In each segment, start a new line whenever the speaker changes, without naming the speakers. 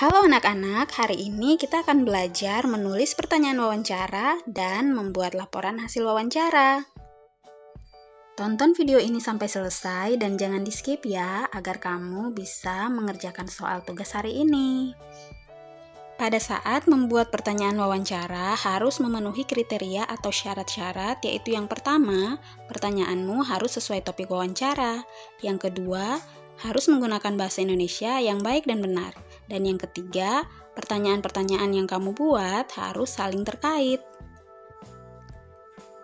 Halo anak-anak, hari ini kita akan belajar menulis pertanyaan wawancara dan membuat laporan hasil wawancara. Tonton video ini sampai selesai dan jangan di-skip ya, agar kamu bisa mengerjakan soal tugas hari ini. Pada saat membuat pertanyaan wawancara, harus memenuhi kriteria atau syarat-syarat, yaitu yang pertama, pertanyaanmu harus sesuai topik wawancara. Yang kedua, harus menggunakan bahasa Indonesia yang baik dan benar. Dan yang ketiga, pertanyaan-pertanyaan yang kamu buat harus saling terkait.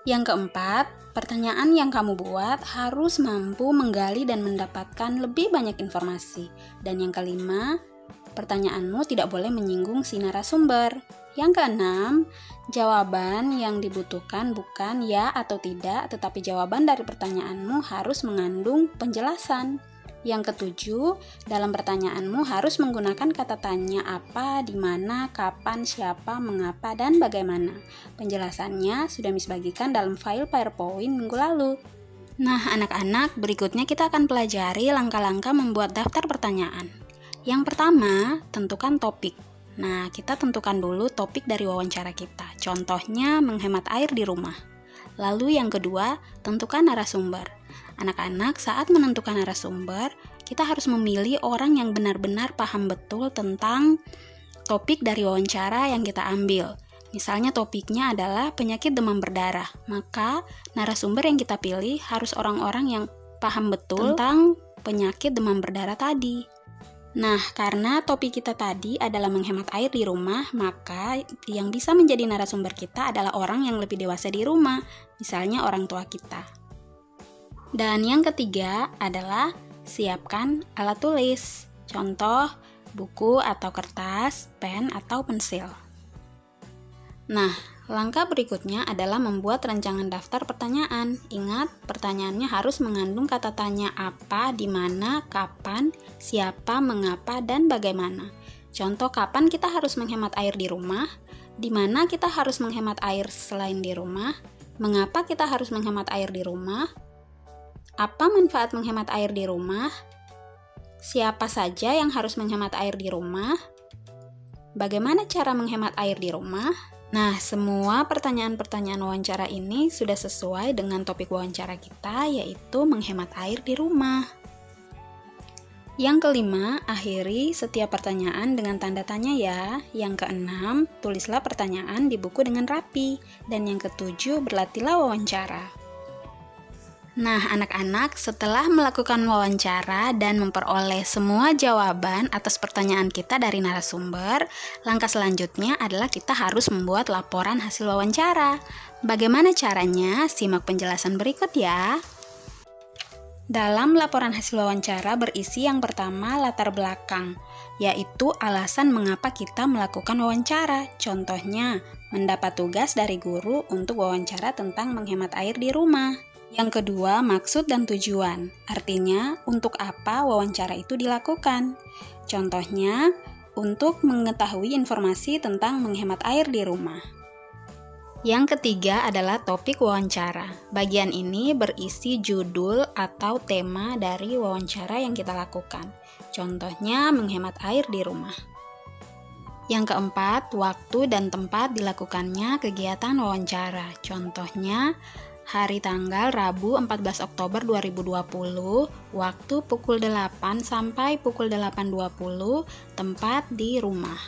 Yang keempat, pertanyaan yang kamu buat harus mampu menggali dan mendapatkan lebih banyak informasi. Dan yang kelima, pertanyaanmu tidak boleh menyinggung si narasumber. Yang keenam, jawaban yang dibutuhkan bukan ya atau tidak, tetapi jawaban dari pertanyaanmu harus mengandung penjelasan. Yang ketujuh, dalam pertanyaanmu harus menggunakan kata tanya apa, di mana, kapan, siapa, mengapa, dan bagaimana. Penjelasannya sudah Miss bagikan dalam file PowerPoint minggu lalu. Nah, anak-anak, berikutnya kita akan pelajari langkah-langkah membuat daftar pertanyaan. Yang pertama, tentukan topik. Nah, kita tentukan dulu topik dari wawancara kita. Contohnya, menghemat air di rumah. Lalu yang kedua, tentukan narasumber. Anak-anak, saat menentukan narasumber, kita harus memilih orang yang benar-benar paham betul tentang topik dari wawancara yang kita ambil. Misalnya topiknya adalah penyakit demam berdarah, maka narasumber yang kita pilih harus orang-orang yang paham betul tentang penyakit demam berdarah tadi. Nah, karena topik kita tadi adalah menghemat air di rumah, maka yang bisa menjadi narasumber kita adalah orang yang lebih dewasa di rumah, misalnya orang tua kita. Dan yang ketiga adalah siapkan alat tulis. Contoh, buku atau kertas, pen atau pensil. Nah, langkah berikutnya adalah membuat rancangan daftar pertanyaan. Ingat, pertanyaannya harus mengandung kata tanya apa, di mana, kapan, siapa, mengapa, dan bagaimana. Contoh, kapan kita harus menghemat air di rumah, di mana kita harus menghemat air selain di rumah, mengapa kita harus menghemat air di rumah, apa manfaat menghemat air di rumah, siapa saja yang harus menghemat air di rumah, bagaimana cara menghemat air di rumah. Nah, semua pertanyaan-pertanyaan wawancara ini sudah sesuai dengan topik wawancara kita, yaitu menghemat air di rumah. Yang kelima, akhiri setiap pertanyaan dengan tanda tanya ya. Yang keenam, tulislah pertanyaan di buku dengan rapi. Dan yang ketujuh, berlatihlah wawancara. Nah, anak-anak, setelah melakukan wawancara dan memperoleh semua jawaban atas pertanyaan kita dari narasumber, langkah selanjutnya adalah kita harus membuat laporan hasil wawancara. Bagaimana caranya? Simak penjelasan berikut ya. Dalam laporan hasil wawancara berisi yang pertama latar belakang, yaitu alasan mengapa kita melakukan wawancara. Contohnya, mendapat tugas dari guru untuk wawancara tentang menghemat air di rumah. Yang kedua, maksud dan tujuan. Artinya, untuk apa wawancara itu dilakukan. Contohnya, untuk mengetahui informasi tentang menghemat air di rumah. Yang ketiga adalah topik wawancara. Bagian ini berisi judul atau tema dari wawancara yang kita lakukan. Contohnya, menghemat air di rumah. Yang keempat, waktu dan tempat dilakukannya kegiatan wawancara. Contohnya, hari tanggal Rabu 14 Oktober 2020, waktu pukul 8 sampai pukul 8.20, tempat di rumah.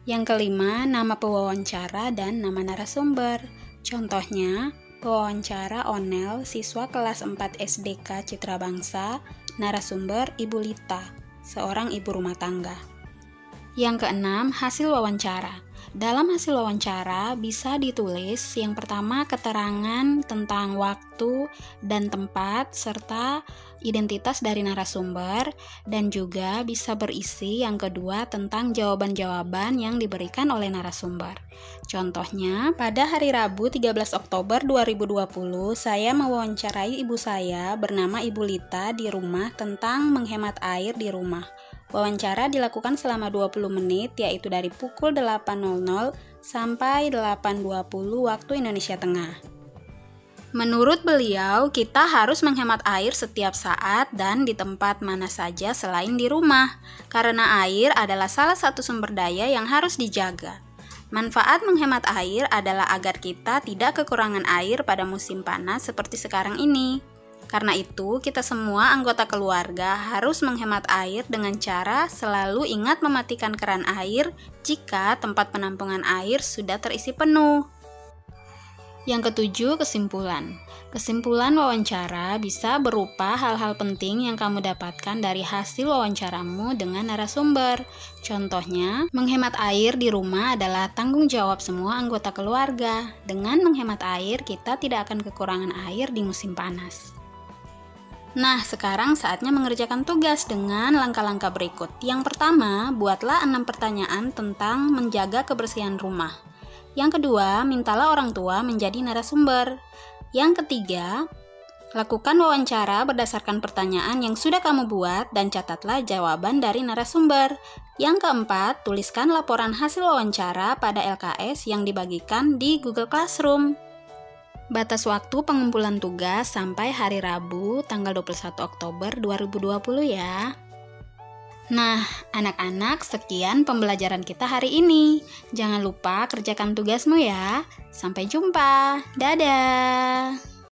Yang kelima, nama pewawancara dan nama narasumber. Contohnya, pewawancara Onel, siswa kelas 4 SDK Citra Bangsa, narasumber Ibu Lita, seorang ibu rumah tangga. Yang keenam, hasil wawancara. Dalam hasil wawancara bisa ditulis yang pertama keterangan tentang waktu dan tempat serta identitas dari narasumber, dan juga bisa berisi yang kedua tentang jawaban-jawaban yang diberikan oleh narasumber. Contohnya, pada hari Rabu 13 Oktober 2020, saya mewawancarai ibu saya bernama Ibu Lita di rumah tentang menghemat air di rumah. Wawancara dilakukan selama 20 menit, yaitu dari pukul 8.00 sampai 8.20 waktu Indonesia Tengah. Menurut beliau, kita harus menghemat air setiap saat dan di tempat mana saja selain di rumah, karena air adalah salah satu sumber daya yang harus dijaga. Manfaat menghemat air adalah agar kita tidak kekurangan air pada musim panas seperti sekarang ini. Karena itu, kita semua anggota keluarga harus menghemat air dengan cara selalu ingat mematikan keran air jika tempat penampungan air sudah terisi penuh. Yang ketujuh, kesimpulan. Kesimpulan wawancara bisa berupa hal-hal penting yang kamu dapatkan dari hasil wawancaramu dengan narasumber. Contohnya, menghemat air di rumah adalah tanggung jawab semua anggota keluarga. Dengan menghemat air, kita tidak akan kekurangan air di musim panas. Nah, sekarang saatnya mengerjakan tugas dengan langkah-langkah berikut. Yang pertama, buatlah 6 pertanyaan tentang menjaga kebersihan rumah. Yang kedua, mintalah orang tua menjadi narasumber. Yang ketiga, lakukan wawancara berdasarkan pertanyaan yang sudah kamu buat dan catatlah jawaban dari narasumber. Yang keempat, tuliskan laporan hasil wawancara pada LKS yang dibagikan di Google Classroom. Batas waktu pengumpulan tugas sampai hari Rabu, tanggal 21 Oktober 2020 ya. Nah, anak-anak, sekian pembelajaran kita hari ini. Jangan lupa kerjakan tugasmu ya. Sampai jumpa. Dadah.